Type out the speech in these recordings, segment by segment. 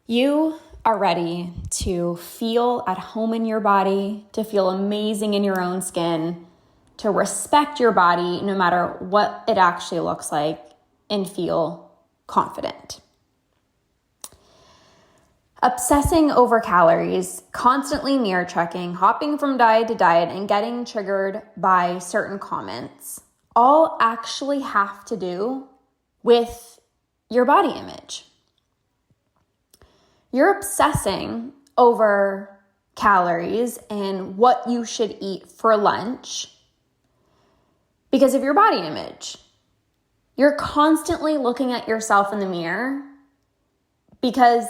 You are ready to feel at home in your body, to feel amazing in your own skin, to respect your body no matter what it actually looks like, and feel confident. Obsessing over calories, constantly mirror checking, hopping from diet to diet, and getting triggered by certain comments all actually have to do with your body image. You're obsessing over calories and what you should eat for lunch because of your body image. You're constantly looking at yourself in the mirror because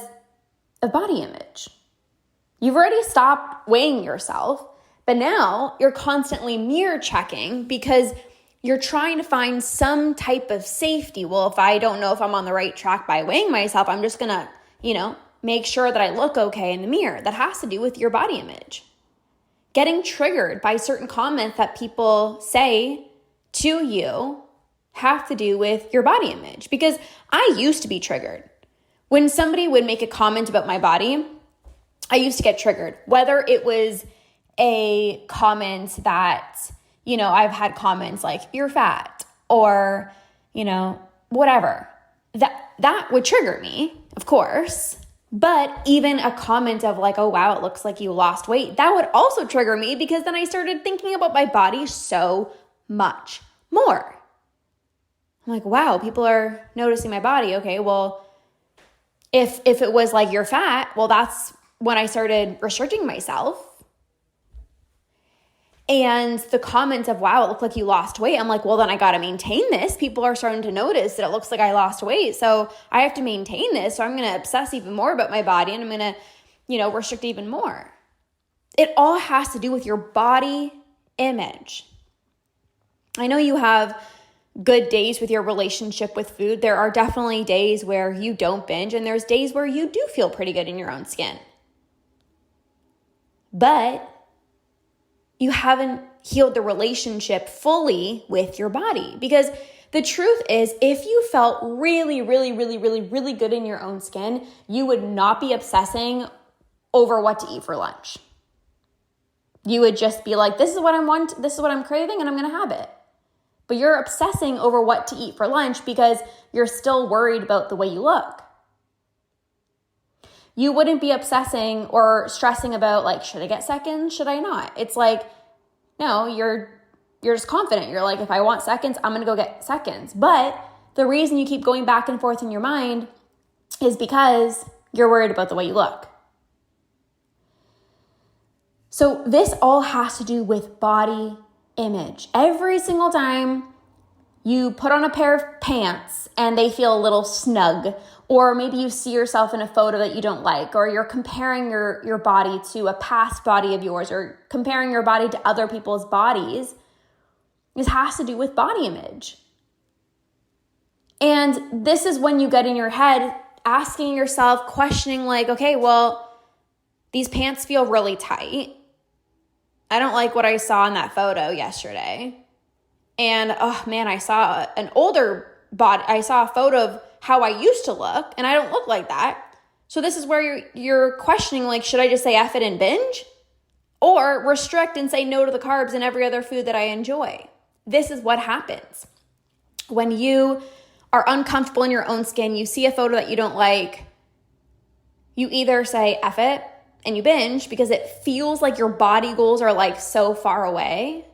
of body image. You've already stopped weighing yourself, but now you're constantly mirror checking because you're trying to find some type of safety. Well, if I don't know if I'm on the right track by weighing myself, I'm just gonna, make sure that I look okay in the mirror. That has to do with your body image. Getting triggered by certain comments that people say to you have to do with your body image. Because I used to be triggered. When somebody would make a comment about my body, I used to get triggered. Whether it was a comment that, I've had comments like, you're fat, or, whatever. That would trigger me, of course. But even a comment of like, oh, wow, it looks like you lost weight, that would also trigger me because then I started thinking about my body so much more. I'm like, wow, people are noticing my body. Okay, well, if it was like you're fat, well, that's when I started restricting myself. And the comment of, wow, it looked like you lost weight. I'm like, well, then I got to maintain this. People are starting to notice that it looks like I lost weight. So I have to maintain this. So I'm going to obsess even more about my body and I'm going to, restrict even more. It all has to do with your body image. I know you have good days with your relationship with food. There are definitely days where you don't binge, and there's days where you do feel pretty good in your own skin. But you haven't healed the relationship fully with your body. Because the truth is, if you felt really, really, really, really, really good in your own skin, you would not be obsessing over what to eat for lunch. You would just be like, this is what I want, this is what I'm craving, and I'm going to have it. But you're obsessing over what to eat for lunch because you're still worried about the way you look. You wouldn't be obsessing or stressing about like, should I get seconds? Should I not? It's like, no, you're just confident. You're like, if I want seconds, I'm going to go get seconds. But the reason you keep going back and forth in your mind is because you're worried about the way you look. So this all has to do with body image. Every single time you put on a pair of pants and they feel a little snug, or maybe you see yourself in a photo that you don't like, or you're comparing your body to a past body of yours, or comparing your body to other people's bodies, this has to do with body image. And this is when you get in your head asking yourself, questioning like, okay, well, these pants feel really tight. I don't like what I saw in that photo yesterday. And oh man, I saw an older body. I saw a photo of how I used to look, and I don't look like that. So this is where you're questioning, like, should I just say F it and binge? Or restrict and say no to the carbs and every other food that I enjoy? This is what happens. When you are uncomfortable in your own skin, you see a photo that you don't like, you either say F it and you binge because it feels like your body goals are like so far away,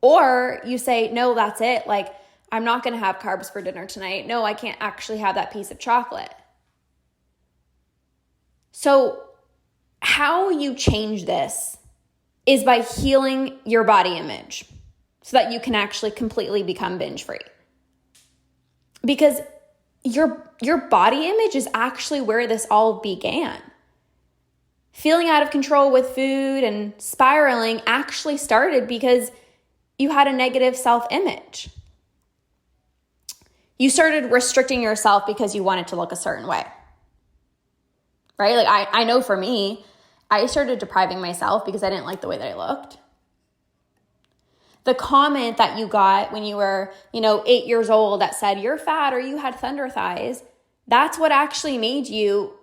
or you say, no, that's it. Like, I'm not going to have carbs for dinner tonight. No, I can't actually have that piece of chocolate. So how you change this is by healing your body image so that you can actually completely become binge free. Because your body image is actually where this all began. Feeling out of control with food and spiraling actually started because you had a negative self-image. You started restricting yourself because you wanted to look a certain way, right? Like I know for me, I started depriving myself because I didn't like the way that I looked. The comment that you got when you were, 8 years old that said you're fat or you had thunder thighs, that's what actually made you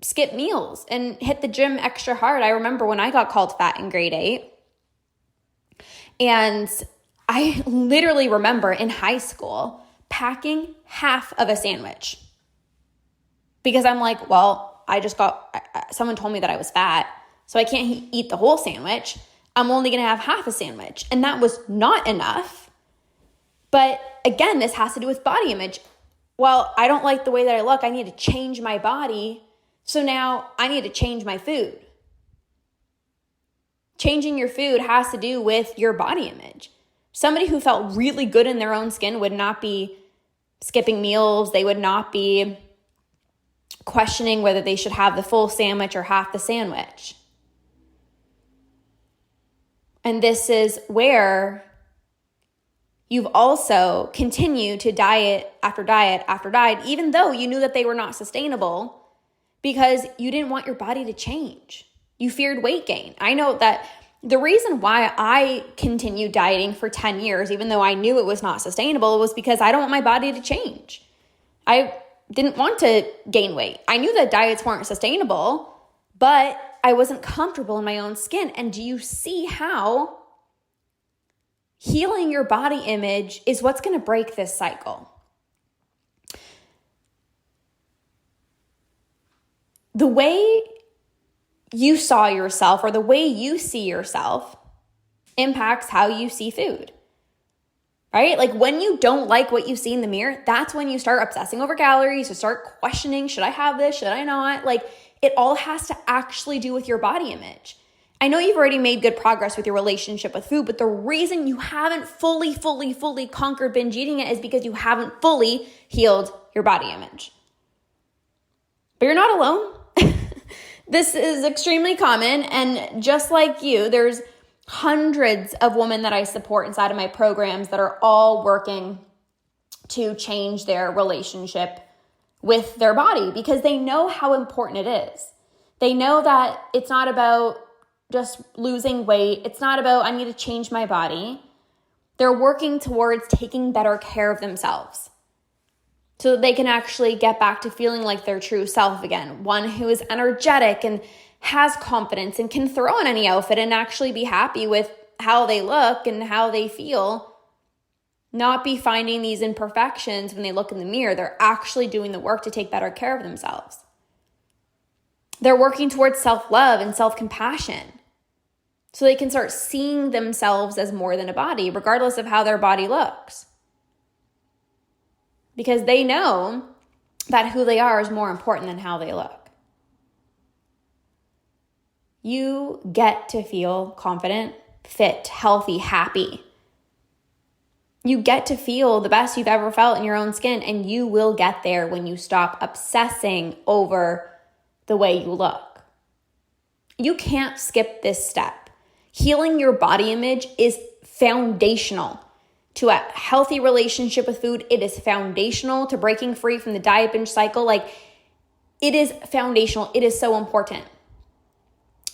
skip meals and hit the gym extra hard. I remember when I got called fat in grade 8, and I literally remember in high school packing half of a sandwich because I'm like, well, someone told me that I was fat, so I can't eat the whole sandwich. I'm only going to have half a sandwich. And that was not enough. But again, this has to do with body image. Well, I don't like the way that I look. I need to change my body. So now I need to change my food. Changing your food has to do with your body image. Somebody who felt really good in their own skin would not be skipping meals. They would not be questioning whether they should have the full sandwich or half the sandwich. And this is where you've also continued to diet after diet after diet, even though you knew that they were not sustainable, because you didn't want your body to change. You feared weight gain. I know that the reason why I continued dieting for 10 years, even though I knew it was not sustainable, was because I don't want my body to change. I didn't want to gain weight. I knew that diets weren't sustainable, but I wasn't comfortable in my own skin. And do you see how healing your body image is what's going to break this cycle? The way you saw yourself or the way you see yourself impacts how you see food, right? Like when you don't like what you see in the mirror, that's when you start obsessing over calories, you start questioning, should I have this? Should I not? Like it all has to actually do with your body image. I know you've already made good progress with your relationship with food, but the reason you haven't fully conquered binge eating it is because you haven't fully healed your body image. But you're not alone. This is extremely common. And just like you, there's hundreds of women that I support inside of my programs that are all working to change their relationship with their body because they know how important it is. They know that it's not about just losing weight. It's not about, I need to change my body. They're working towards taking better care of themselves so that they can actually get back to feeling like their true self again. One who is energetic and has confidence and can throw on any outfit and actually be happy with how they look and how they feel. Not be finding these imperfections when they look in the mirror. They're actually doing the work to take better care of themselves. They're working towards self-love and self-compassion so they can start seeing themselves as more than a body, regardless of how their body looks. Because they know that who they are is more important than how they look. You get to feel confident, fit, healthy, happy. You get to feel the best you've ever felt in your own skin, and you will get there when you stop obsessing over the way you look. You can't skip this step. Healing your body image is foundational to a healthy relationship with food. It is foundational to breaking free from the diet binge cycle. Like, it is foundational. It is so important.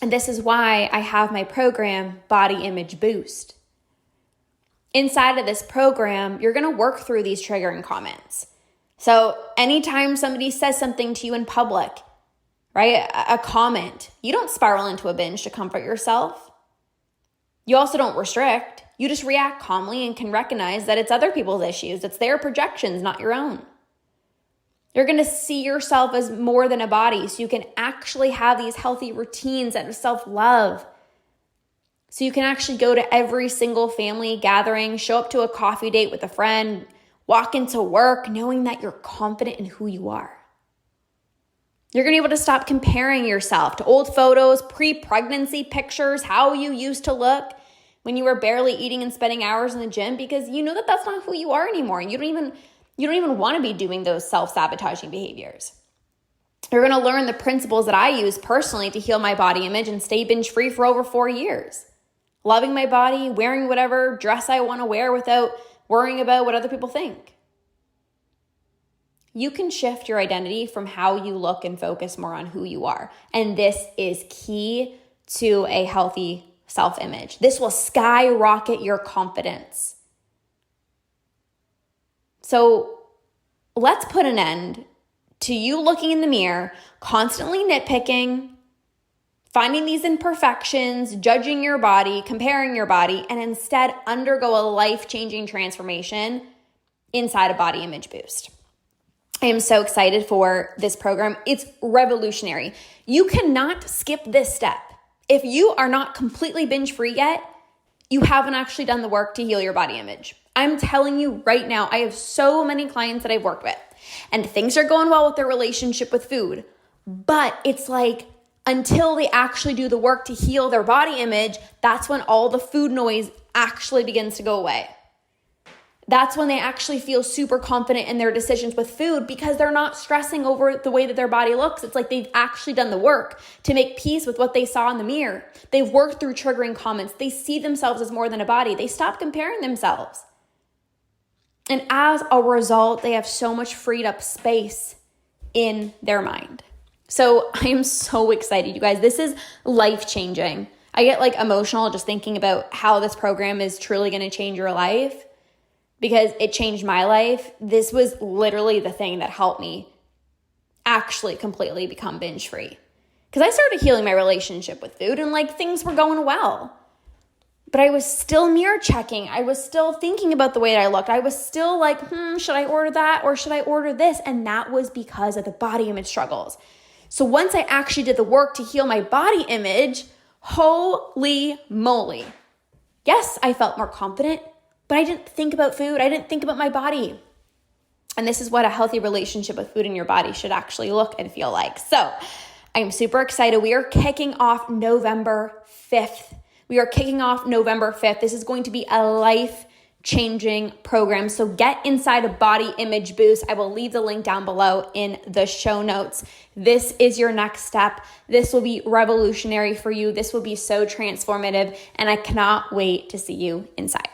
And this is why I have my program, Body Image Boost. Inside of this program, you're going to work through these triggering comments. So anytime somebody says something to you in public, right, a comment, you don't spiral into a binge to comfort yourself. You also don't restrict. You just react calmly and can recognize that it's other people's issues. It's their projections, not your own. You're going to see yourself as more than a body so you can actually have these healthy routines and self-love. So you can actually go to every single family gathering, show up to a coffee date with a friend, walk into work knowing that you're confident in who you are. You're going to be able to stop comparing yourself to old photos, pre-pregnancy pictures, how you used to look when you were barely eating and spending hours in the gym, because you know that that's not who you are anymore. You don't even want to be doing those self-sabotaging behaviors. You're going to learn the principles that I use personally to heal my body image and stay binge-free for over 4 years. Loving my body, wearing whatever dress I want to wear without worrying about what other people think. You can shift your identity from how you look and focus more on who you are. And this is key to a healthy self-image. This will skyrocket your confidence. So let's put an end to you looking in the mirror, constantly nitpicking, finding these imperfections, judging your body, comparing your body, and instead undergo a life-changing transformation inside a body image boost. I am so excited for this program. It's revolutionary. You cannot skip this step. If you are not completely binge-free yet, you haven't actually done the work to heal your body image. I'm telling you right now, I have so many clients that I've worked with, and things are going well with their relationship with food, but it's like until they actually do the work to heal their body image, that's when all the food noise actually begins to go away. That's when they actually feel super confident in their decisions with food because they're not stressing over the way that their body looks. It's like they've actually done the work to make peace with what they saw in the mirror. They've worked through triggering comments. They see themselves as more than a body. They stop comparing themselves. And as a result, they have so much freed up space in their mind. So I am so excited, you guys. This is life-changing. I get like emotional just thinking about how this program is truly going to change your life because it changed my life. This was literally the thing that helped me actually completely become binge-free. Because I started healing my relationship with food and like things were going well. But I was still mirror checking. I was still thinking about the way that I looked. I was still like, should I order that or should I order this? And that was because of the body image struggles. So once I actually did the work to heal my body image, holy moly. Yes, I felt more confident, but I didn't think about food. I didn't think about my body. And this is what a healthy relationship with food in your body should actually look and feel like. So I'm super excited. We are kicking off November 5th. This is going to be a life-changing program. So get inside a body image boost. I will leave the link down below in the show notes. This is your next step. This will be revolutionary for you. This will be so transformative, and I cannot wait to see you inside.